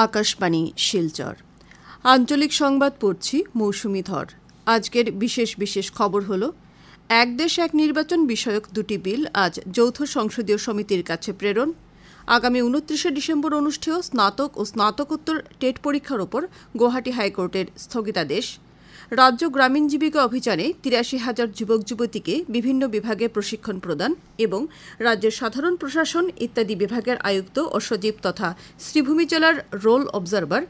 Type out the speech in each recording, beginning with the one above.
আকাশবাণী শিলচর আঞ্চলিক সংবাদ পড়ছি মৌসুমি ধর। আজকের বিশেষ খবর হলো, এক দেশ এক নির্বাচন বিষয়ক দুটি বিল আজ যৌথ সংসদীয় সমিতির কাছে প্রেরণ। আগামী 29 ডিসেম্বর অনুষ্ঠেয় স্নাতক ও স্নাতকোত্তর টেট পরীক্ষার ওপর গুয়াহাটি হাইকোর্টের স্থগিতাদেশ। রাজ্য গ্রামীণ জীবিকা অভিযানে ৮৩,০০০ যুবক যুবতীকে বিভিন্ন বিভাগে প্রশিক্ষণ প্রদান এবং রাজ্যের সাধারণ প্রশাসন ইত্যাদি বিভাগের আয়ুক্ত ও সচিব তথা শ্রীভূমি জেলার রোল অবজারভার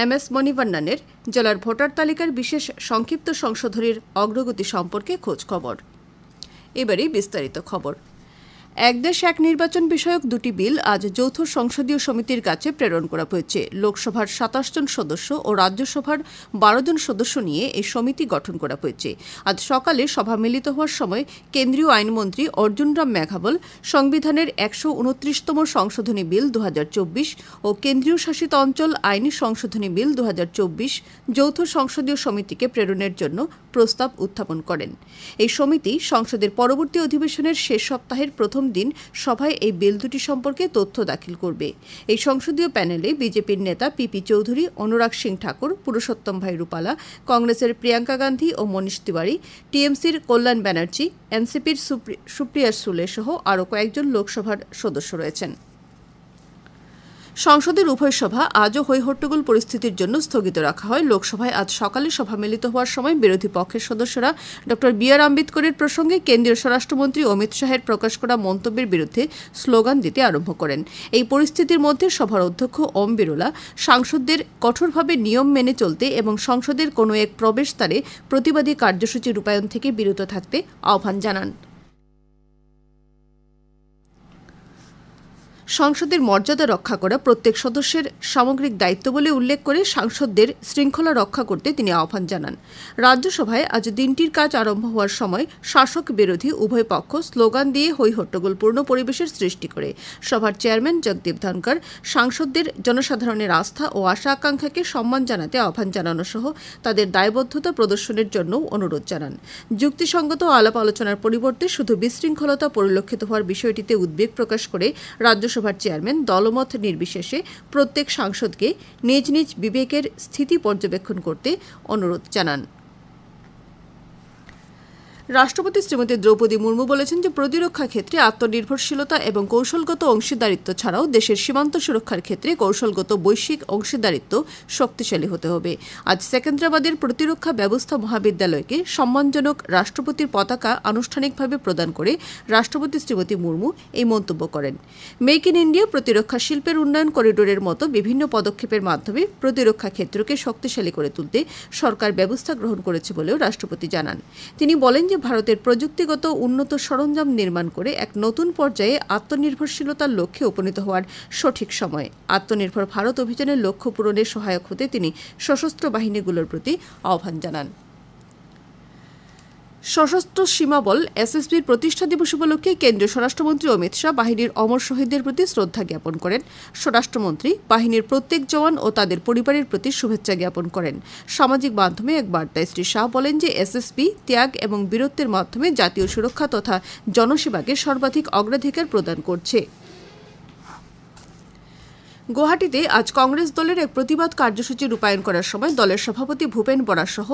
MS মণিবন্ননের জেলার ভোটার তালিকার বিশেষ সংক্ষিপ্ত সংশোধনীর অগ্রগতি সম্পর্কে খোঁজখবর। এবারে বিস্তারিত খবর। এক দেশ এক নির্বাচন বিষয়ক দুটি বিল আজ যৌথ সংসদীয় সমিতির কাছে প্রেরণ করা হয়েছে। লোকসভার ২৭ জন সদস্য ও রাজ্যসভার ১২ জন সদস্য নিয়ে এই সমিতি গঠন করা হয়েছে। আজ সকালে সভা মিলিত হওয়ার সময় কেন্দ্রীয় আইনমন্ত্রী অর্জুন রাম মেঘাবল সংবিধানের ১২৯তম সংশোধনী বিল ২০২৪ ও কেন্দ্রীয় শাসিত অঞ্চল আইন সংশোধনী বিল ২০২৪ যৌথ সংসদীয় সমিতিকে প্রেরণের জন্য প্রস্তাব উত্থাপন করেন। এই সমিতি সংসদের পরবর্তী অধিবেশনের শেষ সপ্তাহের প্রথম দিন সভায় এই বিল দুটি সম্পর্কে তথ্য দাখিল করবে। এই সংসদীয় প্যানেলে বিজেপির নেতা PP চৌধুরী, অনুরাগ সিং ঠাকুর, পুরুষোত্তম ভাই রূপালা, কংগ্রেসের প্রিয়াঙ্কা গান্ধী ও মনীষ তিওয়ারি, TMCর কল্যাণ ব্যানার্জি, NCPর সুপ্রিয়া সুলে সহ আরও কয়েকজন লোকসভার সদস্য রয়েছেন। সংসদের উভয় সভা আজও হৈহট্টগোল পরিস্থিতির জন্য স্থগিত রাখা হয়। লোকসভায় আজ সকালে সভা মিলিত হওয়ার সময় বিরোধী পক্ষের সদস্যরা ডঃ আম্বেদকরের প্রসঙ্গে কেন্দ্রীয় স্বরাষ্ট্রমন্ত্রী অমিত শাহের প্রকাশ করা মন্তব্যের বিরুদ্ধে স্লোগান দিতে আরম্ভ করেন। এই পরিস্থিতির মধ্যে সভার অধ্যক্ষ ওম বিরলা সাংসদদের কঠোরভাবে নিয়ম মেনে চলতে এবং সংসদের কোনো এক প্রবেশদ্বারে প্রতিবাদী কার্যসূচি রূপায়ণ থেকে বিরত থাকতে আহ্বান জানান। সংসদের মর্যাদা রক্ষা করা প্রত্যেক সদস্যের সামগ্রিক দায়িত্ব বলে উল্লেখ করে সাংসদদের শৃঙ্খলা রক্ষা করতে তিনি আহ্বান জানান। রাজ্যসভায় আজ দিনটির কাজ আরম্ভ হওয়ার সময় শাসক বিরোধী উভয় পক্ষ স্লোগান দিয়ে হৈহট্টগোলপূর্ণ পরিবেশের সৃষ্টি করে। সভার চেয়ারম্যান জগদীপ ধনকর সাংসদদের জনসাধারণের আস্থা ও আশা আকাঙ্ক্ষাকে সম্মান জানাতে আহ্বান জানানো সহ তাদের দায়বদ্ধতা প্রদর্শনের জন্য অনুরোধ জানান। যুক্তিসঙ্গত আলাপ আলোচনার পরিবর্তে শুধু বিশৃঙ্খলতা পরিলক্ষিত হওয়ার বিষয়টিতে উদ্বেগ প্রকাশ করে রাজ্যসভার চেয়ারম্যান দলমত নির্বিশেষে প্রত্যেক সাংসদকে নিজ নিজ বিবেকের স্থিতি পর্যবেক্ষণ করতে অনুরোধ জানান। রাষ্ট্রপতি শ্রীমতী দ্রৌপদী মুর্মু বলেছেন যে প্রতিরক্ষা ক্ষেত্রে আত্মনির্ভরশীলতা এবং কৌশলগত অংশীদারিত্ব ছাড়াও দেশের সীমান্ত সুরক্ষার ক্ষেত্রে কৌশলগত বৈশ্বিক অংশীদারিত্ব শক্তিশালী হতে হবে। আজ সেকেন্দ্রাবাদের প্রতিরক্ষা ব্যবস্থা মহাবিদ্যালয়কে সম্মানজনক রাষ্ট্রপতির পতাকা আনুষ্ঠানিকভাবে প্রদান করে রাষ্ট্রপতি শ্রীমতী মুর্মু এই মন্তব্য করেন। মেক ইন ইন্ডিয়া প্রতিরক্ষা শিল্পের উন্নয়ন করিডোরের মতো বিভিন্ন পদক্ষেপের মাধ্যমে প্রতিরক্ষা ক্ষেত্রকে শক্তিশালী করে তুলতে সরকার ব্যবস্থা গ্রহণ করেছে বলেও রাষ্ট্রপতি জানান। তিনি বলেন যে ভারতের প্রযুক্তিগত উন্নত সরঞ্জাম নির্মাণ করে এক নতুন পর্যায়ে আত্মনির্ভরশীলতার লক্ষ্যে উপনীত হওয়ার সঠিক সময়। আত্মনির্ভর ভারত অভিযানের লক্ষ্য পূরণে সহায়ক হতে তিনি সশস্ত্র বাহিনীগুলোর প্রতি আহ্বান জানান। সশস্ত্র সীমাবল SSBর প্রতিষ্ঠা দিবস উপলক্ষে কেন্দ্রীয় স্বরাষ্ট্রমন্ত্রী অমিত শাহ বাহিনীর অমর শহীদদের প্রতি শ্রদ্ধা জ্ঞাপন করেন। স্বরাষ্ট্রমন্ত্রী বাহিনীর প্রত্যেক জওয়ান ও তাদের পরিবারের প্রতি শুভেচ্ছা জ্ঞাপন করেন। সামাজিক মাধ্যমে এক বার্তায় শ্রী শাহ বলেন যে SSB ত্যাগ এবং বীরত্বের মাধ্যমে জাতীয় সুরক্ষা তথা জনসেবাকে সর্বাধিক অগ্রাধিকার প্রদান করছে। গুয়াহাটিতে আজ কংগ্রেস দলের এক প্রতিবাদ কার্যসূচি রূপায়ণ করার সময় দলের সভাপতি ভূপেন বরা সহ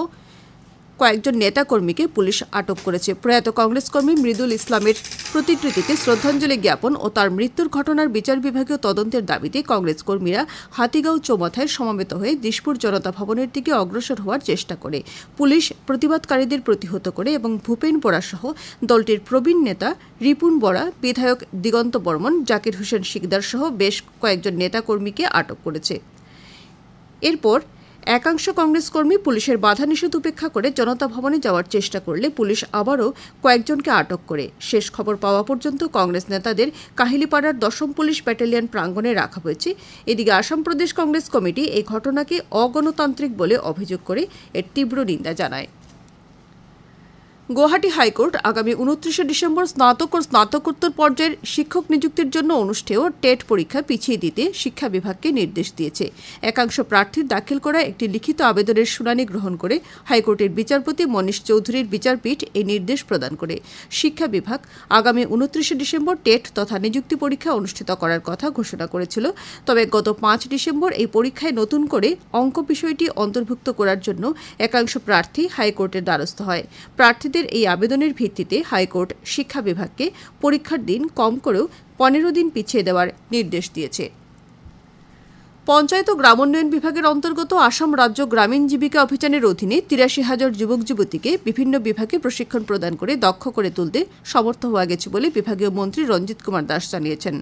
কয়েকজন নেতাকর্মীকে পুলিশ আটক করেছে। প্রয়াত কংগ্রেস কর্মী মৃদুল ইসলামের প্রতিকৃতিতে শ্রদ্ধাঞ্জলি জ্ঞাপন ও তার মৃত্যুর ঘটনার বিচার বিভাগীয় তদন্তের দাবিতে কংগ্রেস কর্মীরা হাতিগাঁও চৌমাথায় সমবেত হয়ে দিশপুর জনতা ভবনের দিকে অগ্রসর হওয়ার চেষ্টা করে। পুলিশ প্রতিবাদকারীদের প্রতিহত করে এবং ভূপেন বরা সহ দলটির প্রবীণ নেতা রিপুন বরা, বিধায়ক দিগন্ত বর্মন, জাকির হোসেন শিকদার সহ বেশ কয়েকজন নেতাকর্মীকে আটক করেছে। এরপর একাংশ কংগ্রেস কর্মী পুলিশের বাধা নিষেধ উপেক্ষা করে জনতা ভবনে যাওয়ার চেষ্টা করলে পুলিশ আবারও কয়েকজনকে আটক করে। শেষ খবর পাওয়া পর্যন্ত কংগ্রেস নেতাদের কাহিলিপাড়ার ১০ম পুলিশ ব্যাটালিয়ন প্রাঙ্গণে রাখা হয়েছে। এদিকে আসাম প্রদেশ কংগ্রেস কমিটি এই ঘটনাকে অগণতান্ত্রিক বলে অভিযোগ করে এর তীব্র নিন্দা জানায়। গুয়াহাটি হাইকোর্ট আগামী 29 ডিসেম্বর স্নাতক ও স্নাতকোত্তর পর্যায়ের শিক্ষক নিযুক্তির জন্য অনুষ্ঠেয় টেট পরীক্ষা পিছিয়ে দিতে শিক্ষা বিভাগকে নির্দেশ দিয়েছে। একাংশ প্রার্থীর দাখিল করা একটি লিখিত আবেদনের শুনানি গ্রহণ করে হাইকোর্টের বিচারপতি মনীষ চৌধুরীর বিচারপীঠ এই নির্দেশ প্রদান করে। শিক্ষা বিভাগ আগামী 29 ডিসেম্বর টেট তথা নিযুক্তি পরীক্ষা অনুষ্ঠিত করার কথা ঘোষণা করেছিল, তবে গত 5 ডিসেম্বর এই পরীক্ষায় নতুন করে অঙ্ক বিষয়টি অন্তর্ভুক্ত করার জন্য একাংশ প্রার্থী হাইকোর্টের দ্বারস্থ হয়। প্রার্থীদের এই আবেদনের ভিত্তিতে হাইকোর্ট শিক্ষা বিভাগকে পরীক্ষার দিন কম করেও 15 দিন পিছিয়ে দেওয়ার নির্দেশ দিয়েছে। পঞ্চায়েত ও গ্রামোন্নয়ন বিভাগের অন্তর্গত আসাম রাজ্য গ্রামীণ জীবিকা অভিযানের অধীনে 83,000 যুবক যুবতীকে বিভিন্ন বিভাগে প্রশিক্ষণ প্রদান করে দক্ষ করে তুলতে সমর্থ হওয়া গেছে বলে বিভাগীয় মন্ত্রী রঞ্জিত কুমার দাস জানিয়েছেন।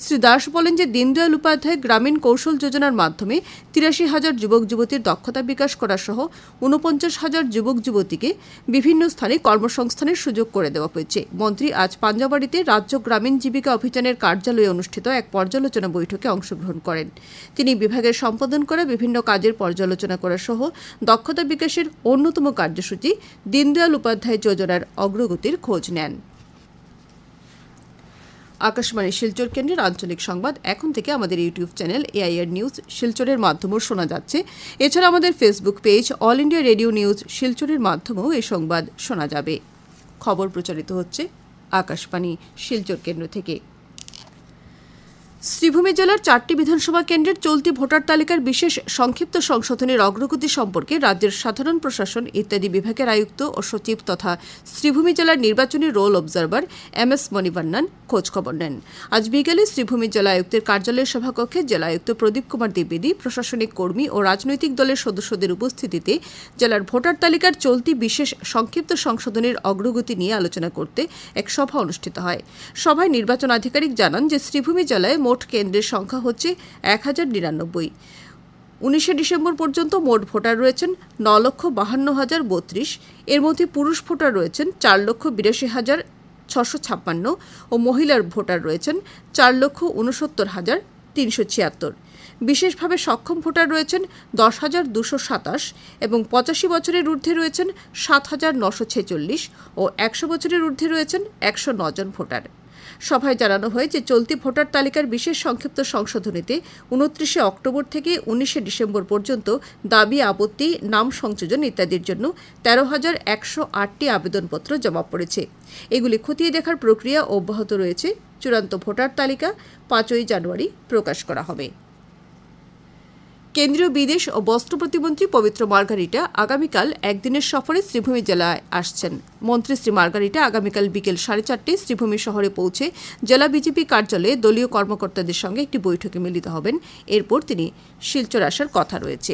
শ্রী দাস বলেন যে দীনদয়াল উপাধ্যায় গ্রামীণ কৌশল যোজনার মাধ্যমে 83,000 যুবক যুবতীর দক্ষতা বিকাশ করা সহ 49,000 যুবক যুবতীকে বিভিন্ন স্থানে কর্মসংস্থানের সুযোগ করে দেওয়া হয়েছে। মন্ত্রী আজ পাঞ্জাবাড়িতে রাজ্য গ্রামীণ জীবিকা অভিযানের কার্যালয়ে অনুষ্ঠিত এক পর্যালোচনা বৈঠকে অংশগ্রহণ করেন। তিনি বিভাগের সম্পাদন করা বিভিন্ন কাজের পর্যালোচনা করা সহ দক্ষতা বিকাশের অন্যতম কার্যসূচি দীনদয়াল উপাধ্যায় যোজনার অগ্রগতির খোঁজ নেন। আকাশবাণী শিলচর কেন্দ্রের আঞ্চলিক সংবাদ এখন থেকে আমাদের ইউটিউব চ্যানেল এআইআর নিউজ শিলচরের মাধ্যমেও শোনা যাচ্ছে। এছাড়া আমাদের Facebook page all India radio news শিলচরের মাধ্যমেও এই সংবাদ শোনা যাবে। খবর প্রচারিত হচ্ছে আকাশবাণী শিলচর কেন্দ্র থেকে। শ্রীভূমি জেলার 4টি বিধানসভা কেন্দ্রের চলতি ভোটার তালিকার বিশেষ সংক্ষিপ্ত সংশোধনের অগ্রগতি সম্পর্কে রাজ্যের সাধারণ প্রশাসন ইত্যাদি বিভাগের আয়ুক্ত ও সচিব তথা শ্রীভূমি জেলার নির্বাচনী রোল অবজারভার MS মণিবন্নন খোঁজখবর নেন। আজ বিকেলে শ্রীভূমি জেলা আয়ুক্তের কার্যালয়ের সভাকক্ষে জেলা আয়ুক্ত প্রদীপ কুমার দ্বিবেদী, প্রশাসনিক কর্মী ও রাজনৈতিক দলের সদস্যদের উপস্থিতিতে জেলার ভোটার তালিকার চলতি বিশেষ সংক্ষিপ্ত সংশোধনের অগ্রগতি নিয়ে আলোচনা করতে এক সভা অনুষ্ঠিত হয়। সভায় নির্বাচন আধিকারিক জানান যে শ্রীভূমি জেলায় মোট কেন্দ্রের সংখ্যা হচ্ছে 1099। 19 ডিসেম্বর পর্যন্ত মোট ভোটার রয়েছেন 9,52,032। এর মধ্যে পুরুষ ভোটার রয়েছেন 4,82,656 ও মহিলার ভোটার রয়েছেন 4,69,376। বিশেষভাবে সক্ষম ভোটার রয়েছেন 10,227 এবং 85 বছরের ঊর্ধ্বে রয়েছেন 7,946 ও 100 বছরের ঊর্ধ্বে রয়েছেন 109 জন ভোটার। সভায় জানানো হয় যে চলতি ভোটার তালিকার বিশেষ সংক্ষিপ্ত সংশোধনীতে 29 অক্টোবর থেকে 19 ডিসেম্বর পর্যন্ত দাবি, আপত্তি, নাম সংযোজন ইত্যাদির জন্য 13,108টি আবেদনপত্র জমা পড়েছে। এগুলি খতিয়ে দেখার প্রক্রিয়া অব্যাহত রয়েছে। চূড়ান্ত ভোটার তালিকা 5ই জানুয়ারি প্রকাশ করা হবে। কেন্দ্রীয় বিদেশ ও বস্ত্র প্রতিমন্ত্রী পবিত্র মার্গারিটা আগামীকাল একদিনের সফরে শ্রীভূমি জেলায় আসছেন। মন্ত্রী শ্রী মার্গারিটা আগামীকাল বিকেল 4:30টায় শ্রীভূমি শহরে পৌঁছে জেলা বিজেপি কার্যালয়ে দলীয় কর্মকর্তাদের সঙ্গে একটি বৈঠকে মিলিত হবেন। এরপর তিনি শিলচর আসার কথা রয়েছে।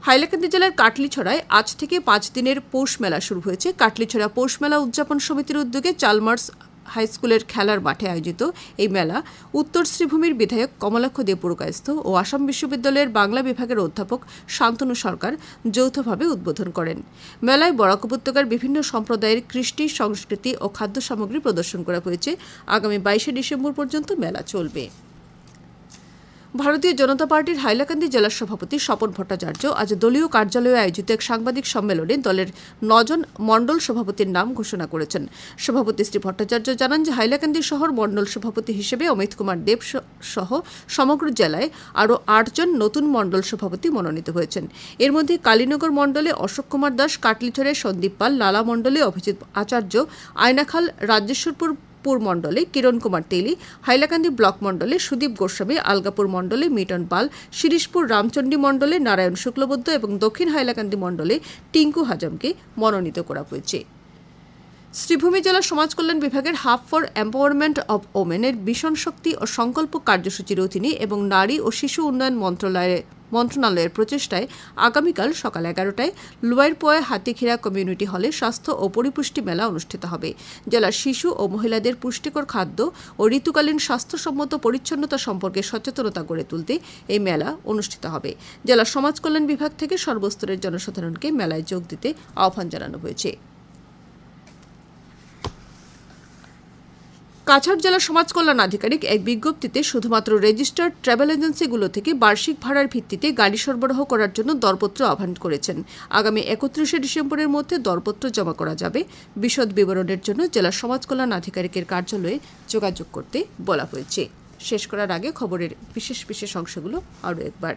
হাইলাকান্দি জেলার কাটলিছড়ায় আজ থেকে 5 দিনের পৌষ মেলা শুরু হয়েছে। কাটলিছড়া পৌষ মেলা উদযাপন সমিতির উদ্যোগে চালমার্স হাইস্কুলের খেলার মাঠে আয়োজিত এই মেলা উত্তর শ্রীভূমির বিধায়ক কমলাক্ষ দে পুরকায়স্থ ও আসাম বিশ্ববিদ্যালয়ের বাংলা বিভাগের অধ্যাপক শান্তনু সরকার যৌথভাবে উদ্বোধন করেন। মেলায় বরাক উপত্যকার বিভিন্ন সম্প্রদায়ের কৃষ্টি, সংস্কৃতি ও খাদ্য সামগ্রী প্রদর্শন করা হয়েছে। আগামী 22 ডিসেম্বর পর্যন্ত মেলা চলবে। ভারতীয় জনতা পার্টির হাইলাকান্দি জেলার সভাপতি স্বপন ভট্টাচার্য আজ দলীয় কার্যালয়ে আয়োজিত এক সাংবাদিক সম্মেলনে দলের 9 জন মণ্ডল সভাপতির নাম ঘোষণা করেছেন। সভাপতি শ্রী ভট্টাচার্য জানান যে হাইলাকান্দি শহর মণ্ডল সভাপতি হিসেবে অমিত কুমার দেব সহ সমগ্র জেলায় আরও 8 জন নতুন মণ্ডল সভাপতি মনোনীত হয়েছেন। এর মধ্যে কালীনগর মণ্ডলে অশোক কুমার দাস, কাটলিছড়ায় সন্দীপ পাল, লালা মণ্ডলে অভিজিৎ আচার্য, আয়নাখাল রাজেশ্বরপুর মণ্ডলে কিরণ কুমার তেলি, হাইলাকান্দি ব্লক মণ্ডলে সুদীপ গোস্বামী, আলগাপুর মণ্ডলে মিটন পাল, শিরিশপুর রামচন্ডী মণ্ডলে নারায়ণ শুক্লবৈদ্য এবং দক্ষিণ হাইলাকান্দি মণ্ডলে টিঙ্কু হাজমকে মনোনীত করা হয়েছে। শ্রীভূমি জেলা সমাজ কল্যাণ বিভাগের হাব ফর এম্পাওয়ারমেন্ট অব ওমেনের মিশন শক্তি ও সংকল্প কার্যসূচির অধীনে এবং নারী ও শিশু উন্নয়ন মন্ত্রণালয়ের প্রচেষ্টায় আগামীকাল সকাল 11টায় লুয়ারপোয়া হাতিখিরা কমিউনিটি হলে স্বাস্থ্য ও পরিপুষ্টি মেলা অনুষ্ঠিত হবে। জেলার শিশু ও মহিলাদের পুষ্টিকর খাদ্য ও ঋতুকালীন স্বাস্থ্যসম্মত পরিচ্ছন্নতা সম্পর্কে সচেতনতা গড়ে তুলতে এই মেলা অনুষ্ঠিত হবে। জেলা সমাজ কল্যাণ বিভাগ থেকে সর্বস্তরের জনসাধারণকে মেলায় যোগ দিতে আহ্বান জানানো হয়েছে। কাছাড় জেলা সমাজ কল্যাণ আধিকারিক এক বিজ্ঞপ্তিতে শুধুমাত্র রেজিস্টার্ড ট্রাভেল এজেন্সিগুলো থেকে বার্ষিক ভাড়ার ভিত্তিতে গাড়ি সরবরাহ করার জন্য দরপত্র আহ্বান করেছেন। আগামী 31শে ডিসেম্বরের মধ্যে দরপত্র জমা করা যাবে। বিশদ বিবরণের জন্য জেলা সমাজ কল্যাণ আধিকারিকের কার্যালয়ে যোগাযোগ করতে বলা হয়েছে। শেষ করার আগে খবরের বিশেষ অংশগুলো আরও একবার।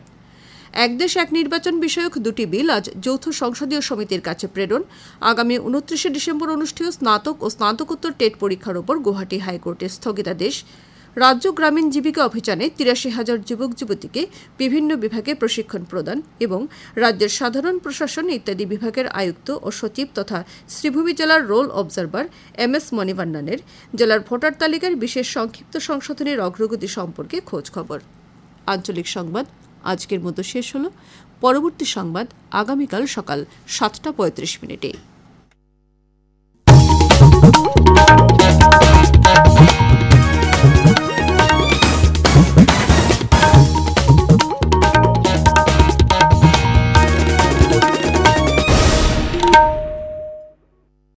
এক দেশ এক নির্বাচন বিষয়ক দুটি বিল আজ যৌথ সংসদীয় সমিতির কাছে প্রেরণ। আগামী 29শে ডিসেম্বর অনুষ্ঠেয় স্নাতক ও স্নাতকোত্তর টেট পরীক্ষার ওপর গুয়াহাটি হাইকোর্টের স্থগিতাদেশ। রাজ্য গ্রামীণ জীবিকা অভিযানে ৮৩,০০০ যুবক যুবতীকে বিভিন্ন বিভাগে প্রশিক্ষণ প্রদান এবং রাজ্যের সাধারণ প্রশাসন ইত্যাদি বিভাগের আয়ুক্ত ও সচিব তথা শ্রীভূমি জেলার রোল অবজারভার MS মণিভান্নানের জেলার ভোটার তালিকার বিশেষ সংক্ষিপ্ত সংশোধনের অগ্রগতি সম্পর্কে খোঁজ খবর। আঞ্চলিক সংবাদ আজকের মতো শেষ হলো। পরবর্তী সংবাদ আগামীকাল সকাল ৭টা ৩৫ মিনিটে।